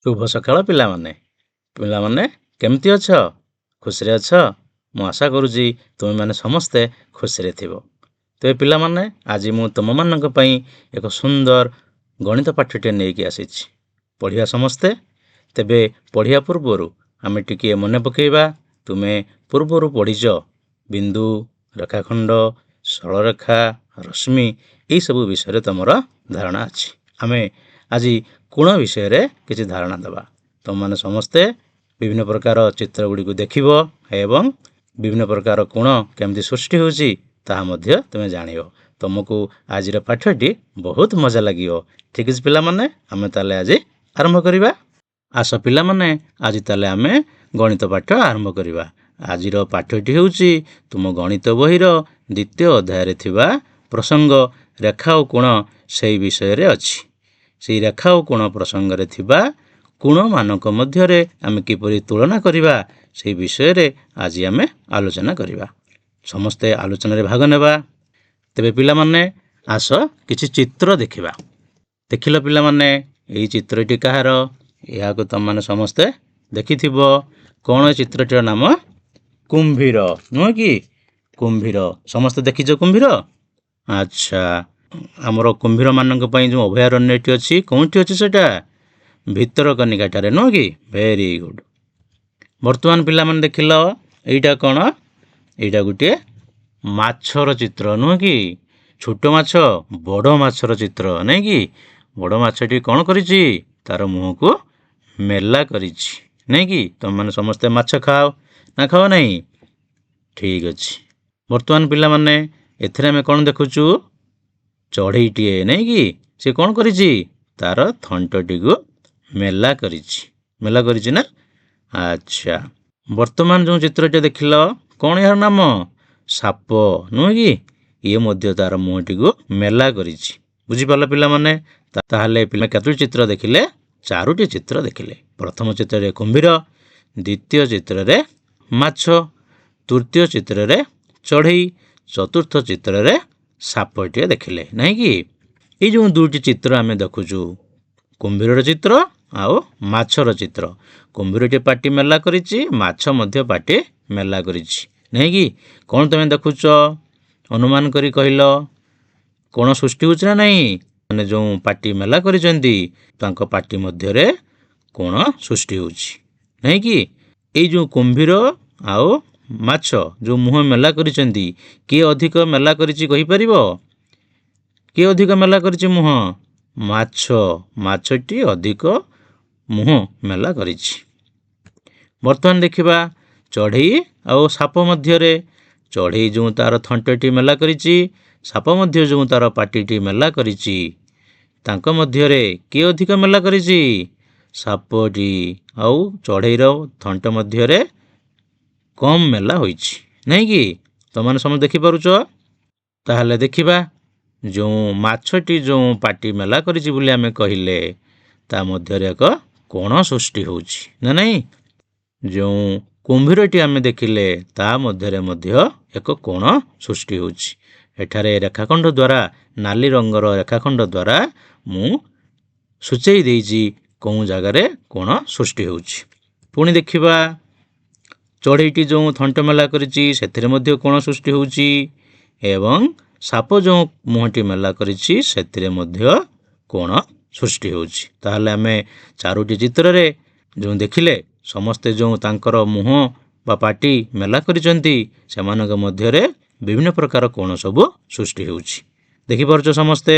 शुभ सकाळ पिलामाने पिलामाने केमती अछ खुशी अछ मु आशा करुँची तुम मैंने समस्ते खुशी थिबो। तेरे पिलामाने आज मु तुम मानक पई एक सुंदर गणित पाठ्यटे नहीं आसी पढ़िया समस्ते। तेबे पढ़िया पूर्वर आमे टिके मने पकेबा तुमे पूर्वर पढ़ीच बिंदु रेखाखंड सरलरेखा रश्मि यही सब विषय तुमर धारणा अच्छी। आमे आज कोण विषय रे किसी धारणा दबा। तुम माने समस्ते विभिन्न प्रकार चित्र गुड़ी देखिबो एवं विभिन्न प्रकार कोण केमती सृष्टि होची ताहा मध्य तुमे जानियो। तुमको आज पाठटी बहुत मजा लागियो। ठीक है पिला माने आमे ताले आज आरंभ करिबा। आस पिला माने आज ताले आमे गणित पाठ आरंभ करिबा। आजिर पाठटी होची तुम गणित बहिर द्वितीय अध्याय रे थिबा प्रसंग रेखा और कोण सेई विषय रे अछि। सेई रेखा और कोण प्रसंग रे थिबा कोण मानक मध्य रे आमे किपरि तुलना करिबा सेई विषय रे आज आमे आलोचना करिबा। समस्ते आलोचना रे भाग नेबा। तेबे पिला माने आस किछि चित्र देखिबा। देखिलो पिला माने एई चित्रटी कहार या को तुम माने समस्ते देखिथिबो। कोण चित्रटीर नाम कुंभीर नुह कि कुंभीर। समस्ते देखिछ कुंभीर। अच्छा आमर कुंभीर मानक पई जो अभयारण्यटी अछि कोनटी अछि सेटा भितरकनिका ठारे नुह कि। Very good. वर्तमान पिला माने देखिलो एइटा कोन एइटा गुटे माछर चित्र नुह कि। छोट माछ बड़ माछर चित्र नै कि। बड़ माछटी कोन करिछि तार मुह को मेला करिछि नै कि। तुम माने समस्ते माछ खाओ ना खाओ नहीं। ठीक अछि। वर्तमान पिला माने एथिरे में कोन देखुछु चढ़ईटीए नै कि। से कोन करिछि तार थंटटी को मेला करिछि ना। अच्छा वर्तमान जो चित्रटी देखिलो कोन यार नाम साप नुह कि। ये मध्य तार मुहटी को मेला करिछि। बुझी पाला पिला माने। ताहाले पिला केतोटी चित्र देखिले चारोटी चित्र देखिले। प्रथम चित्र रे कुंभीर, द्वितीय चित्र रे माछ, तृतीय चित्र रे चढ़ई, चतुर्थ चित्र रे सापटिए देखिले नहीं कि। ये जो दुटी चित्र आमे देखुछु कुंभीर चित्र आउ माछर चित्र। कुंभीरटी पाटी मेला करिछि माछ मध्य पाटी मेला करिछि नहीं कि। कोन तमे देखुछ अनुमान करी कहिलो कोन सृष्टि होछ ना नहीं। माने जो पाटी मेला करिसेंती तांको पाटी मध्य रे कोन सृष्टि होछि नहीं कि। ए जो कुंभीर आउ माछ जो मुह मेला करिसेंती के अधिक मेला करिछि कहि परिबो। के अधिक मेला करिछि मुह माछटी अधिक मुह मेला करिछि। वर्तमान देखिबा चढ़ई आउ साप मध्य रे। चढ़ई जो तार थंटटी मेला करिछि साप मध्य जो तार पाटीटी मेला करिछि तांको मध्य रे के अधिक मेला करिछि सापटी आउ चढ़ईर थंट मध्य रे कम मेला होइछि नहीं कि। तमाने समझ देखि पारुछ। ताहाले देखिबा जो माछटी जो पाटी मेला करिछि बोली आमे कहिले ता मध्य रे एक कोण सृष्टि होछि ना नहीं। जो कुंभीरटी आमे देखिले ता मध्य रे मध्य एक कोण सृष्टि होछि। एठारे रेखाखंड द्वारा नाली रंगर रेखाखंड द्वारा मु सूचई देइछि कोन जगह रे कोण सृष्टि होछि। पुणी देखिबा चढ़ईटी जो थंट मेला करिछि सेथिरे मध्य कोण सृष्टि होछि एवं साप जो मुहटी मेला करिछि सेथिरे मध्य कोण सृष्टि होछि। ताहाले आमे चारोटी चित्र रे जो देखिले समस्ते जो तांकर मुह बा पाटी मेला करिसेंती सेमानक मध्य रे विभिन्न प्रकार कोण सब सृष्टि होछि। देखि परछ समस्ते।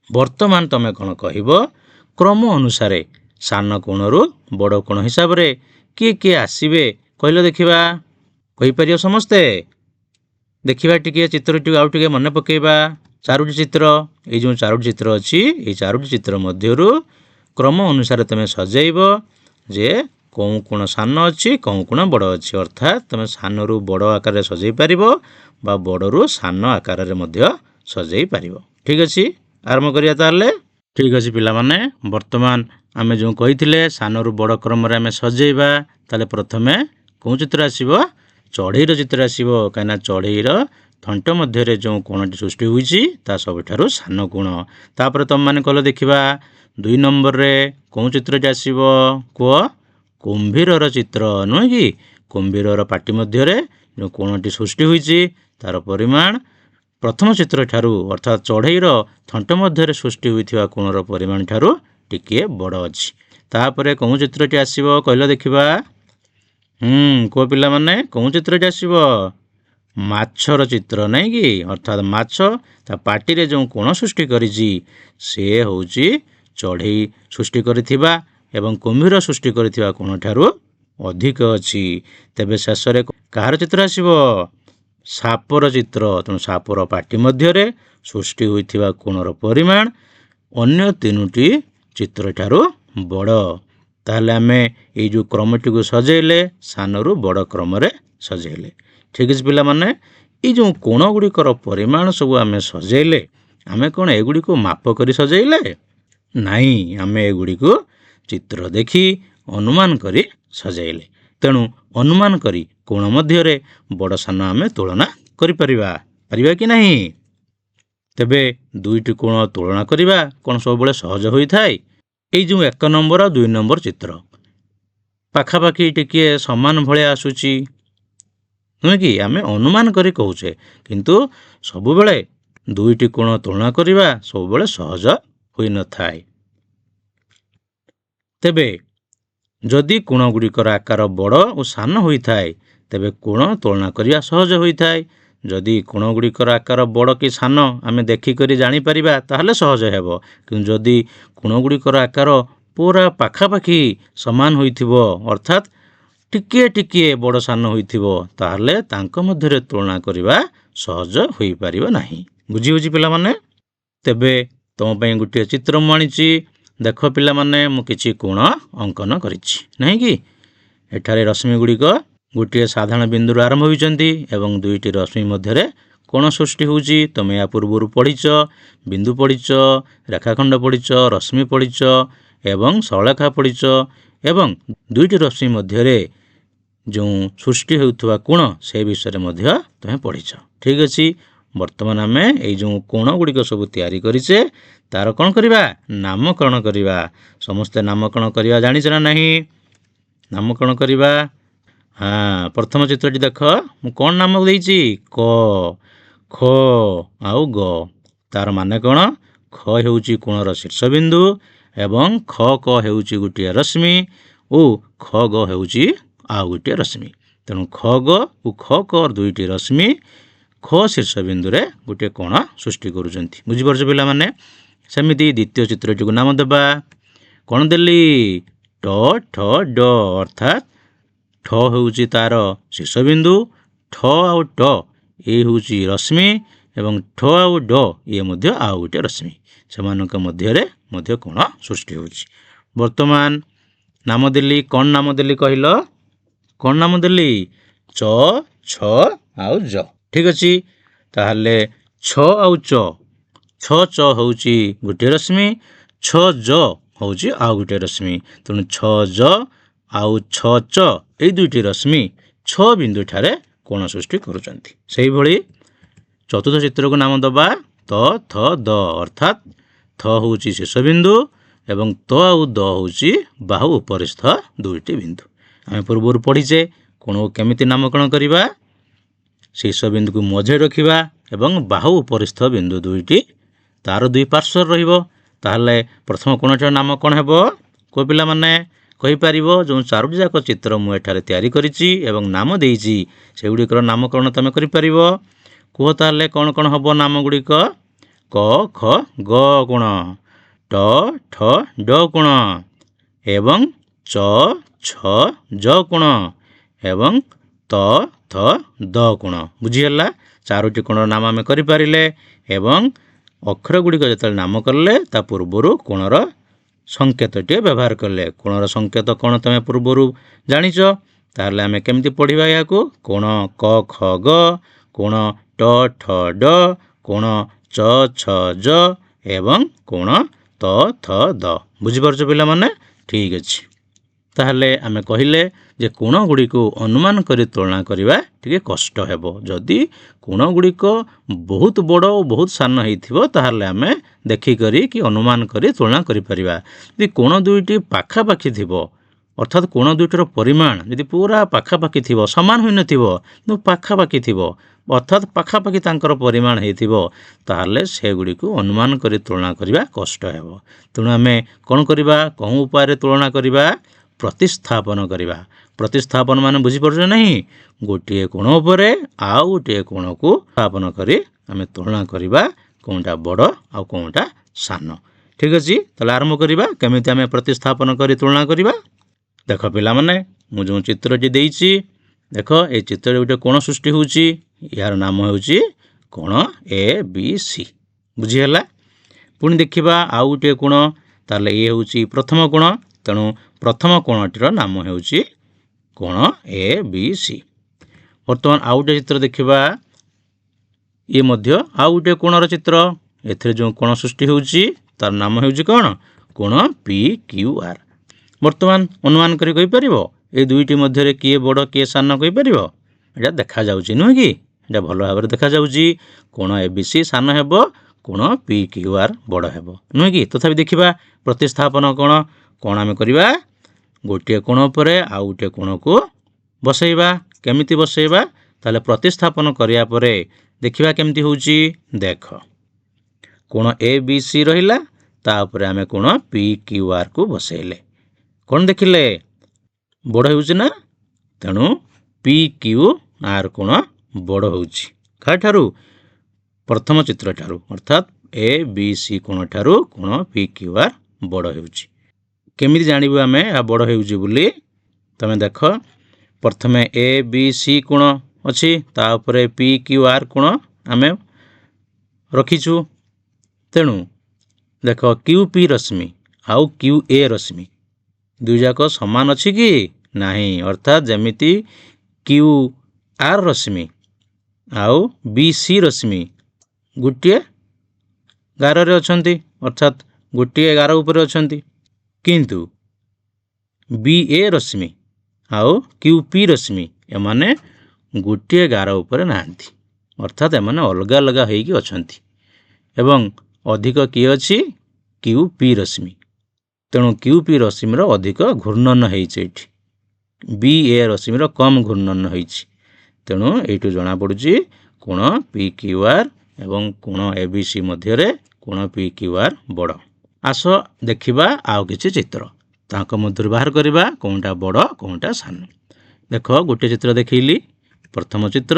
वर्तमान तमे कोन कहिबो क्रम अनुसार सान कोणरू बड़ कोण हिसाब रे के आसीबे कहलो देखिबा। कहि परियो समस्ते। देखिबा टिके चित्रटी आउ टिके मने पकेबा। चारोटी चित्र ए जो चारोटी चित्र अछि ए चारोटी चित्र मध्यरु क्रम अनुसार तमे सजेइबो जे कोन कोन सान अछि कोन कोन बड़ अछि। अर्थात तमे सानरू बड़ आकार रे सजेइ परिबो बा बड़रू सान आकार रे मध्य सजेइ परिबो। ठीक अछि आरंभ करिया ताले। ठीक अछि पिला माने वर्तमान आमे जो कहिथिले सानरू बड़ क्रम रे आमे सजेइबा ताले प्रथमे कोन चित्र आसीबो चढ़ईर चित्र आसीबो। काना चढ़ईर थंट मध्य रे जो कोणटी सृष्टि होइछि ता सबठारु सान कोण। तापर तम माने कहलो देखिबा 2 ନମ୍ବରରେ କେଉଁ ଚିତ୍ରଟି ଆସିବ କୁହ? କୁମ୍ଭୀରର ଚିତ୍ର ନୁହେଁ କି? କୁମ୍ଭୀରର ପାଟି ମଧ୍ୟରେ ଯେଉଁ କୋଣଟି ସୃଷ୍ଟି ହୋଇଛି ତାର ପରିମାଣ ପ୍ରଥମ ଚିତ୍ର ଠାରୁ ଅର୍ଥାତ୍ ଚଢ଼େଇର ଥଣ୍ଟ ମଧ୍ୟରେ ସୃଷ୍ଟି ହୋଇଥିବା କୋଣର ପରିମାଣ ଠାରୁ ଟିକିଏ ବଡ଼ ଅଛି। ତାପରେ କେଉଁ ଚିତ୍ରଟି ଆସିବ କହିଲ ଦେଖିବା? କୁହ ପିଲାମାନେ, କେଉଁ ଚିତ୍ରଟି ଆସିବ? ମାଛର ଚିତ୍ର ନାଇଁ କି? ଅର୍ଥାତ୍ ମାଛ ତା ପାଟିରେ ଯେଉଁ କୋଣ ସୃଷ୍ଟି କରିଛି ସେ ହେଉଛି ଚଢ଼େଇ ସୃଷ୍ଟି କରିଥିବା ଏବଂ କୁମ୍ଭୀର ସୃଷ୍ଟି କରିଥିବା କୋଣ ଠାରୁ ଅଧିକ ଅଛି। ତେବେ ଶେଷରେ କାହାର ଚିତ୍ର ଆସିବ? ସାପର ଚିତ୍ର। ତେଣୁ ସାପର ପାଟି ମଧ୍ୟରେ ସୃଷ୍ଟି ହୋଇଥିବା କୋଣର ପରିମାଣ ଅନ୍ୟ 3ଟି ଚିତ୍ର ଠାରୁ ବଡ଼। ତାହେଲେ ଆମେ ଏଇ ଯେଉଁ କ୍ରମଟିକୁ ସଜେଇଲେ ସାନରୁ ବଡ଼ କ୍ରମରେ ସଜେଇଲେ। ଠିକ୍ ଅଛି ପିଲାମାନେ, ଏଇ ଯେଉଁ କୋଣ ଗୁଡ଼ିକର ପରିମାଣ ସବୁ ଆମେ ସଜେଇଲେ, ଆମେ କ'ଣ ଏଗୁଡ଼ିକୁ ମାପ କରି ସଜେଇଲେ? ନାହିଁ, ଆମେ ଏଗୁଡ଼ିକୁ ଚିତ୍ର ଦେଖି ଅନୁମାନ କରି ସଜେଇଲେ। ତେଣୁ ଅନୁମାନ କରି କୋଣ ମଧ୍ୟରେ ବଡ଼ ସାନ ଆମେ ତୁଳନା କରିପାରିବା କି ନାହିଁ? ତେବେ 2ଟି କୋଣ ତୁଳନା କରିବା କ'ଣ ସବୁବେଳେ ସହଜ ହୋଇଥାଏ? ଏଇ ଯେଉଁ 1 ନମ୍ବର ଆଉ 2 ନମ୍ବର ଚିତ୍ର ପାଖାପାଖି ଟିକିଏ ସମାନ ଭଳିଆ ଆସୁଛି ନୁହେଁ କି? ଆମେ ଅନୁମାନ କରି କହୁଛେ, କିନ୍ତୁ ସବୁବେଳେ 2ଟି କୋଣ ତୁଳନା କରିବା ସବୁବେଳେ ସହଜ ହୋଇନଥାଏ। ତେବେ ଯଦି କୋଣ ଗୁଡ଼ିକର ଆକାର ବଡ଼ ଓ ସାନ ହୋଇଥାଏ ତେବେ କୋଣ ତୁଳନା କରିବା ସହଜ ହୋଇଥାଏ। ଯଦି କୋଣ ଗୁଡ଼ିକର ଆକାର ବଡ଼ କି ସାନ ଆମେ ଦେଖିକରି ଜାଣିପାରିବା ତାହେଲେ ସହଜ ହେବ। କିନ୍ତୁ ଯଦି କୋଣ ଗୁଡ଼ିକର ଆକାର ପୁରା ପାଖାପାଖି ସମାନ ହୋଇଥିବ, ଅର୍ଥାତ୍ ଟିକିଏ ଟିକିଏ ବଡ଼ ସାନ ହୋଇଥିବ, ତାହେଲେ ତାଙ୍କ ମଧ୍ୟରେ ତୁଳନା କରିବା ସହଜ ହୋଇପାରିବ ନାହିଁ। ବୁଝି ହେଉଛି ପିଲାମାନେ? ତେବେ ତୁମ ପାଇଁ ଗୋଟିଏ ଚିତ୍ର ମୁଁ ଆଣିଛି। ଦେଖ ପିଲାମାନେ, ମୁଁ କିଛି କୋଣ ଅଙ୍କନ କରିଛି ନାହିଁ କି? ଏଠାରେ ରଶ୍ମି ଗୁଡ଼ିକ ଗୋଟିଏ ସାଧାରଣ ବିନ୍ଦୁରୁ ଆରମ୍ଭ ହୋଇଛନ୍ତି ଏବଂ 2ଟି ରଶ୍ମି ମଧ୍ୟରେ କୋଣ ସୃଷ୍ଟି ହେଉଛି। ତୁମେ ଏହା ପୂର୍ବରୁ ପଢ଼ିଛ, ବିନ୍ଦୁ ପଢ଼ିଛ, ରେଖାଖଣ୍ଡ ପଢ଼ିଛ, ରଶ୍ମି ପଢ଼ିଛ ଏବଂ ସରଳରେଖା ପଢ଼ିଛ ଏବଂ 2ଟି ରଶ୍ମି ମଧ୍ୟରେ ଯେଉଁ ସୃଷ୍ଟି ହେଉଥିବା କୋଣ ସେ ବିଷୟରେ ମଧ୍ୟ ତୁମେ ପଢ଼ିଛ। ଠିକ୍ ଅଛି, ବର୍ତ୍ତମାନ ଆମେ ଏଇ ଯେଉଁ କୋଣ ଗୁଡ଼ିକ ସବୁ ତିଆରି କରିଛେ ତାର କ'ଣ କରିବା? ନାମକରଣ କରିବା। ସମସ୍ତେ ନାମକରଣ କରିବା ଜାଣିଛ ନା ନାହିଁ? ନାମକରଣ କରିବା। ପ୍ରଥମ ଚିତ୍ରଟି ଦେଖ, ମୁଁ କ'ଣ ନାମ ଦେଇଛି? କ, ଖ ଆଉ ଗ। ତାର ମାନେ କ'ଣ? ଖ ହେଉଛି କୋଣର ଶୀର୍ଷବିନ୍ଦୁ ଏବଂ ଖ କ ହେଉଛି ଗୋଟିଏ ରଶ୍ମି ଓ ଖ ଗ ହେଉଛି ଆଉ ଗୋଟିଏ ରଶ୍ମି। ତେଣୁ ଖ ଗ ଓ ଖ କ 2ଟି ରଶ୍ମି ଖ ଶୀର୍ଷବିନ୍ଦୁରେ ଗୋଟିଏ କୋଣ ସୃଷ୍ଟି କରୁଛନ୍ତି। ବୁଝିପାରୁଛ ପିଲାମାନେ? ସେମିତି ଦ୍ୱିତୀୟ ଚିତ୍ରଟିକୁ ନାମ ଦେବା। କ'ଣ ଦେଲି? ଟ ଠ ଡ, ଅର୍ଥାତ୍ ଠ ହେଉଛି ତାର ଶୀର୍ଷବିନ୍ଦୁ, ଠ ଆଉ ଟ ଏ ହେଉଛି ରଶ୍ମି ଏବଂ ଠ ଆଉ ଡ ଇଏ ମଧ୍ୟ ଆଉ ଗୋଟିଏ ରଶ୍ମି। ସେମାନଙ୍କ ମଧ୍ୟରେ ମଧ୍ୟ କୋଣ ସୃଷ୍ଟି ହେଉଛି। ବର୍ତ୍ତମାନ ନାମ ଦେଲି, କ'ଣ ନାମ ଦେଲି କହିଲ? କ'ଣ ନାମ ଦେଲି? ଚ, ଛ ଆଉ ଜ। ଠିକ୍ ଅଛି, ତାହେଲେ ଛ ଆଉ ଚ, ଛ ଚ ହେଉଛି ଗୋଟିଏ ରଶ୍ମି, ଛ ଜ ହେଉଛି ଆଉ ଗୋଟିଏ ରଶ୍ମି। ତେଣୁ ଛ ଜ ଆଉ ଛ ଚ ଏଇ 2ଟି ରଶ୍ମି 6 ବିନ୍ଦୁଠାରେ କୋଣ ସୃଷ୍ଟି କରୁଛନ୍ତି। ସେହିଭଳି ଚତୁର୍ଥ ଚିତ୍ରକୁ ନାମ ଦେବା ତ ଥ ଦ, ଅର୍ଥାତ୍ ଥ ହେଉଛି ଶୀର୍ଷବିନ୍ଦୁ ଏବଂ ତ ଆଉ ଦ ହେଉଛି ବାହୁ ଉପରିସ୍ଥ 2ଟି ବିନ୍ଦୁ। ଆମେ ପୂର୍ବରୁ ପଢ଼ିଛେ କୋଣକୁ କେମିତି ନାମକରଣ କରିବା? ଶୀର୍ଷବିନ୍ଦୁକୁ ମଝିରେ ରଖିବା ଏବଂ ବାହୁ ଉପରିସ୍ଥ ବିନ୍ଦୁ 2ଟି ତାର 2 ପାର୍ଶ୍ୱରେ ରହିବ। ତାହେଲେ ପ୍ରଥମ କୋଣଟିର ନାମ କ'ଣ ହେବ? କୋଉ ପିଲାମାନେ କହିପାରିବ? ଯେଉଁ 4ଟି ଯାକ ଚିତ୍ର ମୁଁ ଏଠାରେ ତିଆରି କରିଛି ଏବଂ ନାମ ଦେଇଛି ସେଗୁଡ଼ିକର ନାମକରଣ ତୁମେ କରିପାରିବ? କୁହ ତାହେଲେ କ'ଣ କ'ଣ ହେବ ନାମ ଗୁଡ଼ିକ? କ ଖ ଗ କୋଣ, ଟ ଠ ଡ କୋଣ ଏବଂ ଚ ଛ ଜ କୋଣ ଏବଂ ତ ଥ ଦ କୋଣ। ବୁଝିହେଲା? 4ଟି କୋଣର ନାମ ଆମେ କରିପାରିଲେ ଏବଂ ଅକ୍ଷର ଗୁଡ଼ିକ ଯେତେବେଳେ ନାମ କଲେ ତା ପୂର୍ବରୁ କୋଣର ସଂକେତଟିଏ ବ୍ୟବହାର କଲେ। କୋଣର ସଂକେତ କ'ଣ ତୁମେ ପୂର୍ବରୁ ଜାଣିଛ? ତାହେଲେ ଆମେ କେମିତି ପଢ଼ିବା ଏହାକୁ? କୋଣ କ ଖ ଗ, କୋଣ ଟ ଠ ଡ, କୋଣ ଚ ଛ ଜ ଏବଂ କୋଣ ତ ଥ ଦ। ବୁଝିପାରୁଛ ପିଲାମାନେ? ଠିକ୍ ଅଛି, ତାହେଲେ ଆମେ କହିଲେ ଯେ କୋଣଗୁଡ଼ିକୁ ଅନୁମାନ କରି ତୁଳନା କରିବା ଟିକେ କଷ୍ଟ ହେବ। ଯଦି କୋଣଗୁଡ଼ିକ ବହୁତ ବଡ଼ ଓ ବହୁତ ସାନ ହେଇଥିବ ତାହେଲେ ଆମେ ଦେଖିକରି କି ଅନୁମାନ କରି ତୁଳନା କରିପାରିବା। ଯଦି କୋଣ ଦୁଇଟି ପାଖାପାଖି ଥିବ ଅର୍ଥାତ୍ କୋଣ ଦୁଇଟିର ପରିମାଣ ଯଦି ପୁରା ପାଖାପାଖି ଥିବ, ସମାନ ହୋଇନଥିବ କିନ୍ତୁ ପାଖାପାଖି ଥିବ ଅର୍ଥାତ୍ ପାଖାପାଖି ତାଙ୍କର ପରିମାଣ ହେଇଥିବ ତାହେଲେ ସେଗୁଡ଼ିକୁ ଅନୁମାନ କରି ତୁଳନା କରିବା କଷ୍ଟ ହେବ। ତେଣୁ ଆମେ କ'ଣ କରିବା? କେଉଁ ଉପାୟରେ ତୁଳନା କରିବା? ପ୍ରତିସ୍ଥାପନ କରିବା। ପ୍ରତିସ୍ଥାପନ ମାନେ ବୁଝିପାରୁଛ ନାହିଁ? ଗୋଟିଏ କୋଣ ଉପରେ ଆଉ ଗୋଟିଏ କୋଣକୁ ସ୍ଥାପନ କରି ଆମେ ତୁଳନା କରିବା କେଉଁଟା ବଡ଼ ଆଉ କେଉଁଟା ସାନ। ଠିକ୍ ଅଛି, ତାହେଲେ ଆରମ୍ଭ କରିବା। କେମିତି ଆମେ ପ୍ରତିସ୍ଥାପନ କରି ତୁଳନା କରିବା? ଦେଖ ପିଲାମାନେ, ମୁଁ ଯେଉଁ ଚିତ୍ରଟି ଦେଇଛି, ଦେଖ এই ଚିତ୍ରରେ ଗୋଟେ କୋଣ ସୃଷ୍ଟି ହେଉଛି। ଏହାର ନାମ ହେଉଛି କୋଣ ABC। ବୁଝିହେଲା? ପୁଣି ଦେଖିବା ଆଉ ଗୋଟିଏ କୋଣ, ତାହେଲେ ଇଏ ହେଉଛି ପ୍ରଥମ କୋଣ। ତେଣୁ ପ୍ରଥମ କୋଣଟିର ନାମ ହେଉଛି କୋଣ ABC। ବର୍ତ୍ତମାନ ଆଉ ଗୋଟିଏ ଚିତ୍ର ଦେଖିବା। ଇଏ ମଧ୍ୟ ଆଉ ଗୋଟିଏ କୋଣର ଚିତ୍ର। ଏଥିରେ ଯେଉଁ କୋଣ ସୃଷ୍ଟି ହେଉଛି ତାର ନାମ ହେଉଛି କ'ଣ? କୋଣ PQR। ବର୍ତ୍ତମାନ ଅନୁମାନ କରି କହିପାରିବ ଏ ଦୁଇଟି ମଧ୍ୟରେ କିଏ ବଡ଼ କିଏ ସାନ କହିପାରିବ? ଏଇଟା ଦେଖାଯାଉଛି ନୁହେଁ କି? ଏଇଟା ଭଲ ଭାବରେ ଦେଖାଯାଉଛି। କୋଣ ABC ସାନ ହେବ, କୋଣ PQR ବଡ଼ ହେବ, ନୁହେଁ କି? ତଥାପି ଦେଖିବା ପ୍ରତିସ୍ଥାପନ କ'ଣ ଆମେ କରିବା? ଗୋଟିଏ କୋଣ ଉପରେ ଆଉ ଗୋଟିଏ କୋଣକୁ ବସେଇବା। କେମିତି ବସେଇବା? ତାହେଲେ ପ୍ରତିସ୍ଥାପନ କରିବା ପରେ ଦେଖିବା କେମିତି ହେଉଛି। ଦେଖ, କୋଣ ABC ରହିଲା, ତା ଉପରେ ଆମେ କୋଣ PQRକୁ ବସେଇଲେ କ'ଣ ଦେଖିଲେ? ବଡ଼ ହେଉଛି ନା? ତେଣୁ PQR କୋଣ ବଡ଼ ହେଉଛି କାହାଠାରୁ? ପ୍ରଥମ ଚିତ୍ରଠାରୁ, ଅର୍ଥାତ୍ ABC କୋଣଠାରୁ କୋଣ PQR ବଡ଼ ହେଉଛି। କେମିତି ଜାଣିବୁ ଆମେ ଏହା ବଡ଼ ହେଉଛି ବୋଲି? ତମେ ଦେଖ, ପ୍ରଥମେ ABC କୋଣ ଅଛି, ତା ଉପରେ PQR କୋଣ ଆମେ ରଖିଛୁ। ତେଣୁ ଦେଖ, QP ରଶ୍ମି ଆଉ QA ରଶ୍ମି ଦୁଇଯାକ ସମାନ ଅଛି କି ନାହିଁ? ଅର୍ଥାତ୍ ଯେମିତି QR ରଶ୍ମି ଆଉ BC ରଶ୍ମି ଗୋଟିଏ ଗାରରେ ଅଛନ୍ତି, ଅର୍ଥାତ୍ ଗୋଟିଏ ଗାର ଉପରେ ଅଛନ୍ତି। କିନ୍ତୁ BA ରଶ୍ମି ଆଉ QP ରଶ୍ମି ଏମାନେ ଗୋଟିଏ ଗାର ଉପରେ ନାହାନ୍ତି, ଅର୍ଥାତ୍ ଏମାନେ ଅଲଗା ଅଲଗା ହୋଇକି ଅଛନ୍ତି। ଏବଂ ଅଧିକ କିଏ ଅଛି? QP ରଶ୍ମି। ତେଣୁ QP ରଶ୍ମିର ଅଧିକ ଘୂର୍ଣ୍ଣନ ହେଇଛି ଏଇଠି, BA ରଶ୍ମିର କମ୍ ଘୂର୍ଣ୍ଣନ ହେଇଛି। ତେଣୁ ଏଇଠୁ ଜଣାପଡ଼ୁଛି କୋଣ PQR ଏବଂ କୋଣ ABC ମଧ୍ୟରେ କୋଣ PQR ବଡ଼। ଆସ ଦେଖିବା ଆଉ କିଛି ଚିତ୍ର, ତାଙ୍କ ମଧ୍ୟରୁ ବାହାର କରିବା କେଉଁଟା ବଡ଼ କେଉଁଟା ସାନ। ଦେଖ, ଗୋଟିଏ ଚିତ୍ର ଦେଖେଇଲି, ପ୍ରଥମ ଚିତ୍ର,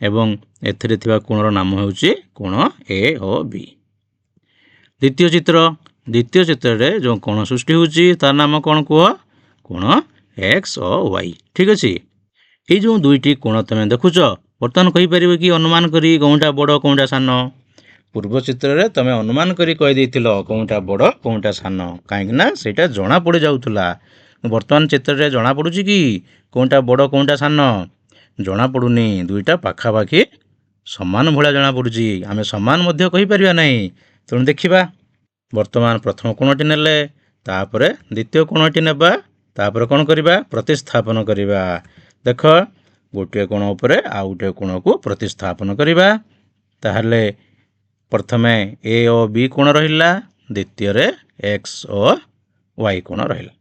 ଏବଂ ଏଥିରେ ଥିବା କୋଣର ନାମ ହେଉଛି କୋଣ A ଓ B। ଦ୍ୱିତୀୟ ଚିତ୍ର, ଦ୍ୱିତୀୟ ଚିତ୍ରରେ ଯେଉଁ କୋଣ ସୃଷ୍ଟି ହେଉଛି ତାର ନାମ କ'ଣ କୁହ? କୋଣ X ଓ Y। ଠିକ୍ ଅଛି। ଏଇ ଯେଉଁ ଦୁଇଟି କୋଣ ତମେ ଦେଖୁଛ, ବର୍ତ୍ତମାନ କହିପାରିବ କି ଅନୁମାନ କରି କେଉଁଟା ବଡ଼ କେଉଁଟା ସାନ? ପୂର୍ବ ଚିତ୍ରରେ ତମେ ଅନୁମାନ କରି କହିଦେଇଥିଲ କେଉଁଟା ବଡ଼ କେଉଁଟା ସାନ, କାହିଁକି ନା ସେଇଟା ଜଣାପଡ଼ି ଯାଉଥିଲା। ବର୍ତ୍ତମାନ ଚିତ୍ରରେ ଜଣାପଡ଼ୁଛି କି କେଉଁଟା ବଡ଼ କେଉଁଟା ସାନ? ଜଣାପଡ଼ୁନି। ଦୁଇଟା ପାଖାପାଖି ସମାନ ଭଳିଆ ଜଣାପଡ଼ୁଛି, ଆମେ ସମାନ ମଧ୍ୟ କହିପାରିବା ନାହିଁ। ତେଣୁ ଦେଖିବା, ବର୍ତ୍ତମାନ ପ୍ରଥମ କୋଣଟି ନେଲେ, ତାପରେ ଦ୍ୱିତୀୟ କୋଣଟି ନେବା, ତାପରେ କ'ଣ କରିବା? ପ୍ରତିସ୍ଥାପନ କରିବା। ଦେଖ, ଗୋଟିଏ କୋଣ ଉପରେ ଆଉ ଗୋଟିଏ କୋଣକୁ ପ୍ରତିସ୍ଥାପନ କରିବା। ତାହେଲେ ପ୍ରଥମେ A ଓ B କୋଣ ରହିଲା, ଦ୍ୱିତୀୟରେ X ଓ Y କୋଣ ରହିଲା।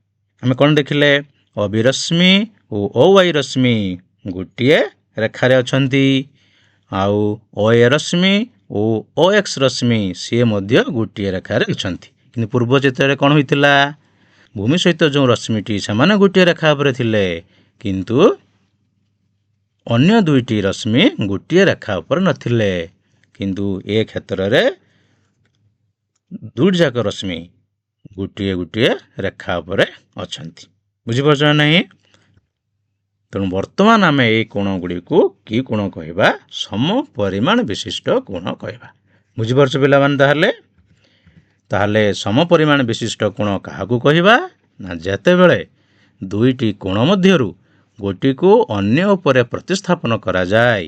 ଆମେ କ'ଣ ଦେଖିଲେ? OB ରଶ୍ମି ଓ OY ରଶ୍ମି ଗୋଟିଏ ରେଖାରେ ଅଛନ୍ତି, ଆଉ OA ରଶ୍ମି ଓ OX ରଶ୍ମି ସିଏ ମଧ୍ୟ ଗୋଟିଏ ରେଖାରେ ଅଛନ୍ତି। କିନ୍ତୁ ପୂର୍ବ ଚିତ୍ରରେ କ'ଣ ହୋଇଥିଲା? ଭୂମି ସହିତ ଯେଉଁ ରଶ୍ମିଟି ସେମାନେ ଗୋଟିଏ ରେଖା ଉପରେ ଥିଲେ, କିନ୍ତୁ ଅନ୍ୟ ଦୁଇଟି ରଶ୍ମି ଗୋଟିଏ ରେଖା ଉପରେ ନଥିଲେ। କିନ୍ତୁ ଏ କ୍ଷେତ୍ରରେ ଦୁଇଟି ଯାକ ରଶ୍ମି ଗୋଟିଏ ଗୋଟିଏ ରେଖା ଉପରେ ଅଛନ୍ତି। ବୁଝିପାରୁଛ ନା ନାହିଁ? ତେଣୁ ବର୍ତ୍ତମାନ ଆମେ ଏଇ କୋଣ ଗୁଡ଼ିକୁ କି କୋଣ କହିବା? ସମ ପରିମାଣ ବିଶିଷ୍ଟ କୋଣ କହିବା। ବୁଝିପାରୁଛ ପିଲାମାନେ? ତାହେଲେ ସମ ପରିମାଣ ବିଶିଷ୍ଟ କୋଣ କାହାକୁ କହିବା? ନା ଯେତେବେଳେ ଦୁଇଟି କୋଣ ମଧ୍ୟରୁ ଗୋଟିକୁ ଅନ୍ୟ ଉପରେ ପ୍ରତିସ୍ଥାପନ କରାଯାଏ,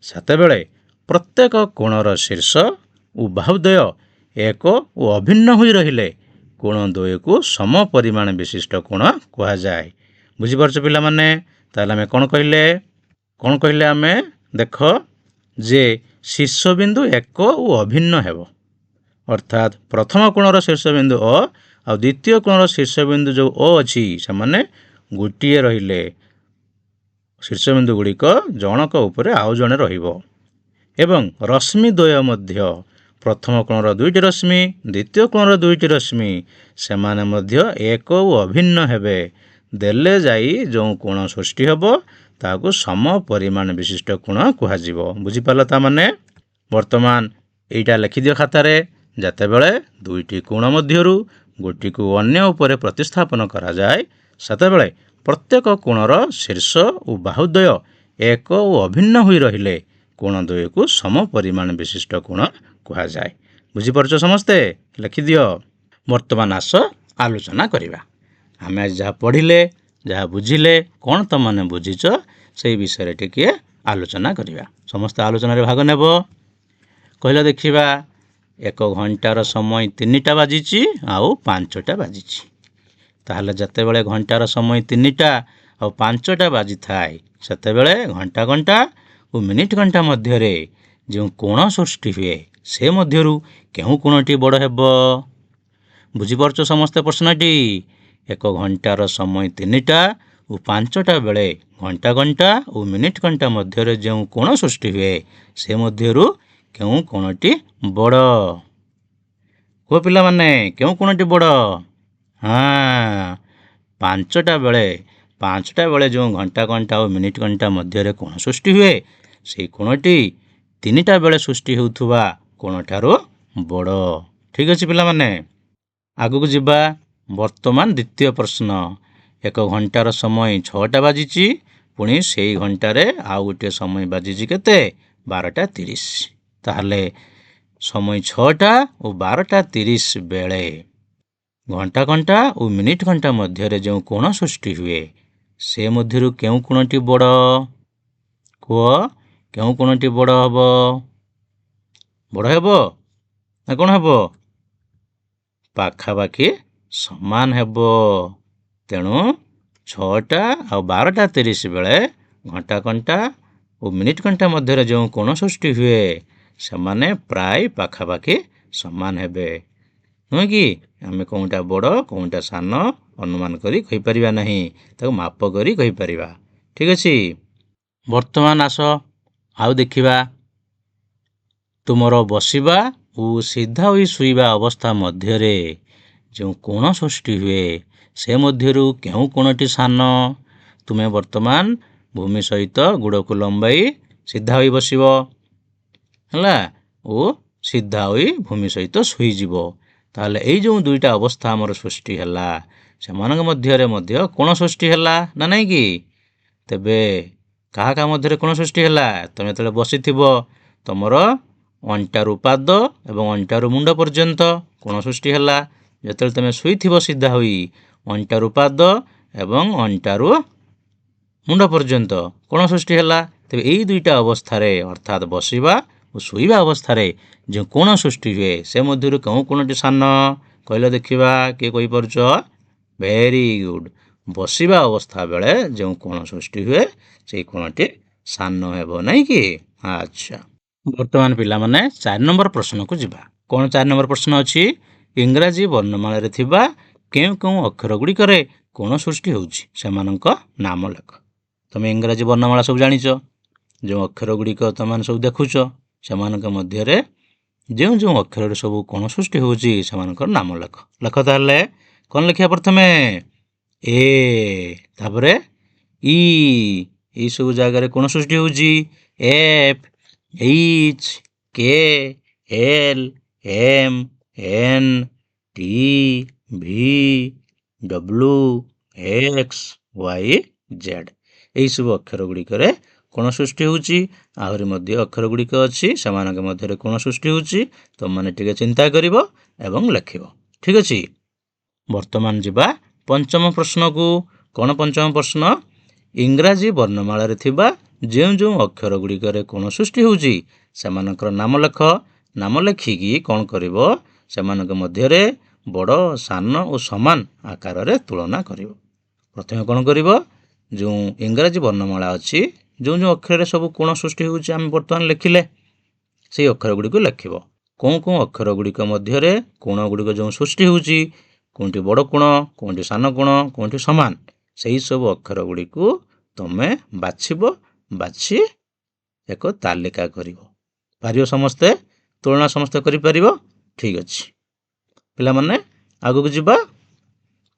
ସେତେବେଳେ ପ୍ରତ୍ୟେକ କୋଣର ଶୀର୍ଷ ଓ ବାହୁଦ୍ୱୟ ଏକ ଓ ଅଭିନ୍ନ ହୋଇ ରହିଲେ କୋଣ ଦ୍ୱୟକୁ ସମ ପରିମାଣ ବିଶିଷ୍ଟ କୋଣ କୁହାଯାଏ। ବୁଝିପାରୁଛ ପିଲାମାନେ? ତାହେଲେ ଆମେ କ'ଣ କହିଲେ ଆମେ ଦେଖ ଯେ ଶୀର୍ଷବିନ୍ଦୁ ଏକ ଓ ଅଭିନ୍ନ ହେବ। ଅର୍ଥାତ୍ ପ୍ରଥମ କୋଣର ଶୀର୍ଷବିନ୍ଦୁ ଅ ଆଉ ଦ୍ୱିତୀୟ କୋଣର ଶୀର୍ଷବିନ୍ଦୁ ଯେଉଁ ଅ ଅଛି ସେମାନେ ଗୋଟିଏ ରହିଲେ ଶୀର୍ଷବିନ୍ଦୁ ଗୁଡ଼ିକ ଜଣକ ଉପରେ ଆଉ ଜଣେ ରହିବ। ଏବଂ ରଶ୍ମି ଦ୍ୱୟ ମଧ୍ୟ ପ୍ରଥମ କୋଣର ଦୁଇଟି ରଶ୍ମି ଦ୍ୱିତୀୟ କୋଣର ଦୁଇଟି ରଶ୍ମି ସେମାନେ ମଧ୍ୟ ଏକ ଓ ଅଭିନ୍ନ ହେବେ। ଦେଲେ ଯାଇ ଯେଉଁ କୋଣ ସୃଷ୍ଟି ହେବ ତାହାକୁ ସମ ପରିମାଣ ବିଶିଷ୍ଟ କୋଣ କୁହାଯିବ। ବୁଝିପାରିଲ? ତାମାନେ ବର୍ତ୍ତମାନ ଏଇଟା ଲେଖିଦିଅ ଖାତାରେ। ଯେତେବେଳେ ଦୁଇଟି କୋଣ ମଧ୍ୟରୁ ଗୋଟିକୁ ଅନ୍ୟ ଉପରେ ପ୍ରତିସ୍ଥାପନ କରାଯାଏ ସେତେବେଳେ ପ୍ରତ୍ୟେକ କୋଣର ଶୀର୍ଷ ଓ ବାହୁଦ୍ୱୟ ଏକ ଓ ଅଭିନ୍ନ ହୋଇ ରହିଲେ କୋଣ ଦ୍ୱୟକୁ ସମ ପରିମାଣ ବିଶିଷ୍ଟ କୋଣ କୁହାଯାଏ। ବୁଝିପାରୁଛ ସମସ୍ତେ? ଲେଖିଦିଅ। ବର୍ତ୍ତମାନ ଆସ ଆଲୋଚନା କରିବା। ଆମେ ଆଜି ଯାହା ପଢ଼ିଲେ ଯାହା ବୁଝିଲେ କ'ଣ ତମାନେ ବୁଝିଛ ସେଇ ବିଷୟରେ ଟିକିଏ ଆଲୋଚନା କରିବା। ସମସ୍ତେ ଆଲୋଚନାରେ ଭାଗ ନେବ। କହିଲ ଦେଖିବା, 1 ଘଣ୍ଟାର ସମୟ 3ଟା ବାଜିଛି ଆଉ 5ଟା ବାଜିଛି। ତାହେଲେ ଯେତେବେଳେ ଘଣ୍ଟାର ସମୟ 3ଟା ଆଉ 5ଟା ବାଜିଥାଏ ସେତେବେଳେ ଘଣ୍ଟା ଘଣ୍ଟା ଓ ମିନିଟ୍ ଘଣ୍ଟା ମଧ୍ୟରେ ଯେଉଁ କୋଣ ସୃଷ୍ଟି ହୁଏ ସେ ମଧ୍ୟରୁ କେଉଁ କୋଣଟି ବଡ଼ ହେବ? ବୁଝିପାରୁଛ ସମସ୍ତେ ପ୍ରଶ୍ନଟି? 1 ଘଣ୍ଟାର ସମୟ 3ଟା ଓ 5ଟା ବେଳେ ଘଣ୍ଟା ଘଣ୍ଟା ଓ ମିନିଟ୍ ଘଣ୍ଟା ମଧ୍ୟରେ ଯେଉଁ କୋଣ ସୃଷ୍ଟି ହୁଏ ସେ ମଧ୍ୟରୁ କେଉଁ କୋଣଟି ବଡ଼? କୁହ ପିଲାମାନେ, କେଉଁ କୋଣଟି ବଡ଼? ହଁ, 5ଟା ବେଳେ ଯେଉଁ ଘଣ୍ଟା ଘଣ୍ଟା ଓ ମିନିଟ୍ ଘଣ୍ଟା ମଧ୍ୟରେ କୋଣ ସୃଷ୍ଟି ହୁଏ ସେହି କୋଣଟି 3ଟା ବେଳେ ସୃଷ୍ଟି ହେଉଥିବା କୋଣଠାରୁ ବଡ଼। ଠିକ୍ ଅଛି ପିଲାମାନେ, ଆଗକୁ ଯିବା। ବର୍ତ୍ତମାନ ଦ୍ୱିତୀୟ ପ୍ରଶ୍ନ। 1 ଘଣ୍ଟାର ସମୟ 6ଟା ବାଜିଛି, ପୁଣି ସେଇ ଘଣ୍ଟାରେ ଆଉ ଗୋଟିଏ ସମୟ ବାଜିଛି କେତେ? 12:30। ତାହେଲେ ସମୟ 6ଟା ଓ 12:30 ବେଳେ ଘଣ୍ଟା ଘଣ୍ଟା ଓ ମିନିଟ୍ ଘଣ୍ଟା ମଧ୍ୟରେ ଯେଉଁ କୋଣ ସୃଷ୍ଟି ହୁଏ ସେ ମଧ୍ୟରୁ କେଉଁ କୋଣଟି ବଡ଼? କୁହ, କେଉଁ କୋଣଟି ବଡ଼ ହେବ? ବଡ଼ ହେବ ନା କ'ଣ ହେବ? ପାଖାପାଖି ସମାନ ହେବ। ତେଣୁ 6ଟା ଆଉ 12:30 ବେଳେ ଘଣ୍ଟା ଘଣ୍ଟା ଓ ମିନିଟ୍ ଘଣ୍ଟା ମଧ୍ୟରେ ଯେଉଁ କୋଣ ସୃଷ୍ଟି ହୁଏ ସେମାନେ ପ୍ରାୟ ପାଖାପାଖି ସମାନ ହେବେ। ନୁହେଁ କି? ଆମେ କେଉଁଟା ବଡ଼ କେଉଁଟା ସାନ ଅନୁମାନ କରି କହିପାରିବା ନାହିଁ, ତାକୁ ମାପ କରି କହିପାରିବା। ଠିକ୍ ଅଛି। ବର୍ତ୍ତମାନ ଆସ ଆଉ ଦେଖିବା, ତୁମର ବସିବା ଓ ସିଧା ହୋଇ ଶୋଇବା ଅବସ୍ଥା ମଧ୍ୟରେ ଯେଉଁ କୋଣ ସୃଷ୍ଟି ହୁଏ ସେ ମଧ୍ୟରୁ କେଉଁ କୋଣଟି ସାନ? ତୁମେ ବର୍ତ୍ତମାନ ଭୂମି ସହିତ ଗୋଡ଼କୁ ଲମ୍ବାଇ ସିଧା ହୋଇ ବସିବ, ହେଲା, ଓ ସିଧା ହୋଇ ଭୂମି ସହିତ ଶୋଇଯିବ। ତାହେଲେ ଏଇ ଯେଉଁ ଦୁଇଟା ଅବସ୍ଥା ଆମର ସୃଷ୍ଟି ହେଲା ସେମାନଙ୍କ ମଧ୍ୟରେ ମଧ୍ୟ କୋଣ ସୃଷ୍ଟି ହେଲା ନା ନାହିଁ କି? ତେବେ କାହା କାହା ମଧ୍ୟରେ କୋଣ ସୃଷ୍ଟି ହେଲା? ତୁମେ ଯେତେବେଳେ ବସିଥିବ ତୁମର ଅଣ୍ଟାରୁ ପାଦ ଏବଂ ଅଣ୍ଟାରୁ ମୁଣ୍ଡ ପର୍ଯ୍ୟନ୍ତ କୋଣ ସୃଷ୍ଟି ହେଲା। ଯେତେବେଳେ ତୁମେ ଶୋଇଥିବ ସିଧା ହୋଇ ଅଣ୍ଟାରୁ ପାଦ ଏବଂ ଅଣ୍ଟାରୁ ମୁଣ୍ଡ ପର୍ଯ୍ୟନ୍ତ କୋଣ ସୃଷ୍ଟି ହେଲା। ତେବେ ଏଇ ଦୁଇଟା ଅବସ୍ଥାରେ ଅର୍ଥାତ୍ ବସିବା ଓ ଶୋଇବା ଅବସ୍ଥାରେ ଯେଉଁ କୋଣ ସୃଷ୍ଟି ହୁଏ ସେ ମଧ୍ୟରୁ କେଉଁ କୋଣଟି ସାନ? କହିଲ ଦେଖିବା, କିଏ କହିପାରୁଛ? Very good. ବସିବା ଅବସ୍ଥା ବେଳେ ଯେଉଁ କୋଣ ସୃଷ୍ଟି ହୁଏ ସେଇ କୋଣଟି ସାନ ହେବ, ନାହିଁ କି? ଆଚ୍ଛା, ବର୍ତ୍ତମାନ ପିଲାମାନେ 4 ନମ୍ବର ପ୍ରଶ୍ନକୁ ଯିବା। କ'ଣ 4 ନମ୍ବର ପ୍ରଶ୍ନ ଅଛି? ଇଂରାଜୀ ବର୍ଣ୍ଣମାଳାରେ ଥିବା କେଉଁ କେଉଁ ଅକ୍ଷର ଗୁଡ଼ିକରେ କୋଣ ସୃଷ୍ଟି ହେଉଛି ସେମାନଙ୍କ ନାମ ଲେଖ। ତୁମେ ଇଂରାଜୀ ବର୍ଣ୍ଣମାଳା ସବୁ ଜାଣିଛ। ଯେଉଁ ଅକ୍ଷର ଗୁଡ଼ିକ ତୁମେ ସବୁ ଦେଖୁଛ ସେମାନଙ୍କ ମଧ୍ୟରେ ଯେଉଁ ଯେଉଁ ଅକ୍ଷରରେ ସବୁ କୋଣ ସୃଷ୍ଟି ହେଉଛି ସେମାନଙ୍କର ନାମ ଲେଖ। ଲେଖ ତାହେଲେ। କ'ଣ ଲେଖିବା? ପ୍ରଥମେ ଏ, ତାପରେ ଇ, ଏଇସବୁ ଜାଗାରେ କୋଣ ସୃଷ୍ଟି ହେଉଛି। ଏଫ୍, ଏଚ୍, କେ, ଏଲ୍, ଏମ୍, ଏନ୍, ଟି, ଭି, ଡବ୍ଲୁ, ଏକ୍ସ, ୱାଇ, ଜେଡ୍। ଏହିସବୁ ଅକ୍ଷର ଗୁଡ଼ିକରେ କୋଣ ସୃଷ୍ଟି ହେଉଛି। ଆହୁରି ମଧ୍ୟ ଅକ୍ଷର ଗୁଡ଼ିକ ଅଛି ସେମାନଙ୍କ ମଧ୍ୟରେ କୋଣ ସୃଷ୍ଟି ହେଉଛି। ତୁମମାନେ ଟିକେ ଚିନ୍ତା କରିବ ଏବଂ ଲେଖିବ। ଠିକ୍ ଅଛି। ବର୍ତ୍ତମାନ ଯିବା ପଞ୍ଚମ ପ୍ରଶ୍ନକୁ। କ'ଣ ପଞ୍ଚମ ପ୍ରଶ୍ନ? ଇଂରାଜୀ ବର୍ଣ୍ଣମାଳାରେ ଥିବା ଯେଉଁ ଯେଉଁ ଅକ୍ଷର ଗୁଡ଼ିକରେ କୋଣ ସୃଷ୍ଟି ହେଉଛି ସେମାନଙ୍କର ନାମ ଲେଖ। ନାମ ଲେଖିକି କ'ଣ କରିବ? ସେମାନଙ୍କ ମଧ୍ୟରେ ବଡ଼, ସାନ ଓ ସମାନ ଆକାରରେ ତୁଳନା କରିବ। प्रथमे कौन कर जो इंग्राजी वर्णमाला अच्छी जो जो अक्षर सब कोण सृष्टि होउछि आम बर्तमान लिखिले से अक्षर गुड़ी को लिख कौन कौन अक्षर गुड़िक मध्य कोण गुड़िक जो सृष्टि होउछि कौटी बड़ कोण कौटी सान कोण कौटी समान से ही सब अक्षर गुड़ी को तमे बाछि एक तालिका करिवो पारियो समस्ते तुलना समस्ते करि परिवो ठीक अछि पिला माने आगु को जिबा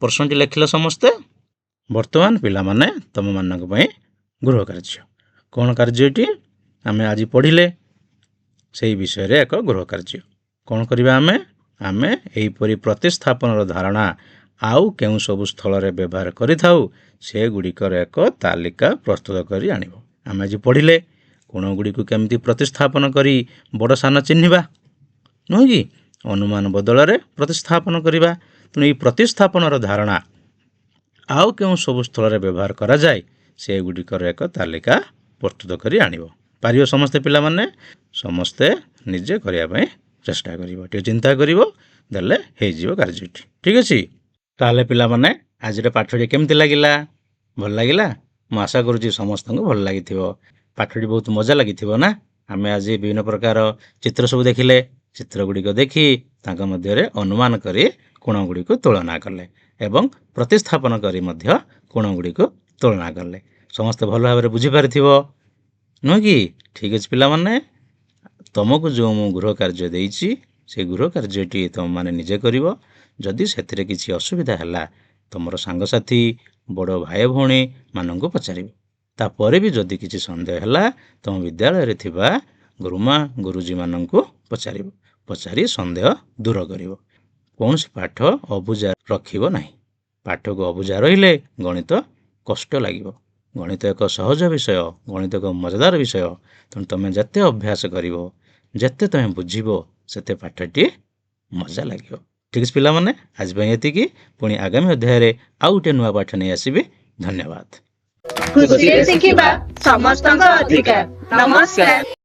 प्रश्नटी लिखिले समस्ते वर्तमान पिला माने तम मानक पई गृह कार्य कौन कार्यटी आमे आज पढ़िले से विषय रे एक गृह कार्य कौन करिबा आमे एहीपरि प्रतिस्थापनर धारणा आउ केउं सब स्थल रे व्यवहार करिथाउ से गुड़िकर एक तालिका प्रस्तुत करी आनिबो आमे आज पढ़िले कोण गुड़ी को केमती प्रतिस्थापन करी बड़ सान चिन्हिबा नुह कि अनुमान बदल रे प्रतिस्थापन करिबा तेणु ई प्रतिस्थापनर धारणा आउ केउं सब स्थल रे व्यवहार करा जाय से गुड़िकर एक तालिका प्रस्तुत करी आनिबो पारियो समस्ते पिला माने समस्ते निजे करिया पई चेष्टा करिवो टे चिंता करिवो देले हे जीवो कार्यटी ठीक अछि ताले पिला माने आज रे पाठडी केमती लागिला भल लागिला म आशा करूची समस्त को भल लागिथिबो पाठडी बहुत मजा लागिथिबो ना आमे आज विभिन्न प्रकार चित्र सब देखिले चित्र गुड़ी को देखी तांका मध्य रे अनुमान करी कोण गुड़ी को तुलना कले एवं प्रतिस्थापन करी मध्य कोण गुड़ी को तुलना कले समस्त भल भाव रे बुझी पारिथिबो नुह कि ठीक अछि पिला माने तुमको जो मु गृह कार्य देइछि से गृह कार्यटी तुम माने निजे करिवो जदि सेथिरे किछि असुविधा हला तुमर सांगसाथी बड़ भाई भौणी मानंको पचारिबो तापर भी जदि किछि संदेह हला तुम विद्यालय रे थिबा गुरुमा गुरुजी मानंको पचारिबो पचारि संदेह दूर करिवो कौन से पाठ अबुझा रखिबो नाही पाठ को अबुझा रहिले गणित कष्ट लागिबो गणित एक सहज विषय गणित एक मजादार विषय तेणु तुम जते अभ्यास करिवो जते तुम बुझिबो सेते पाठटी मजा लागिबो ठीक है पिला माने आज पई एतिकी पुणी आगामी अध्याय रे आउ गोटे नुआ पाठ नै आसीबे धन्यवाद खुशी रे शिखिबा समस्तक अधिकार नमस्कार।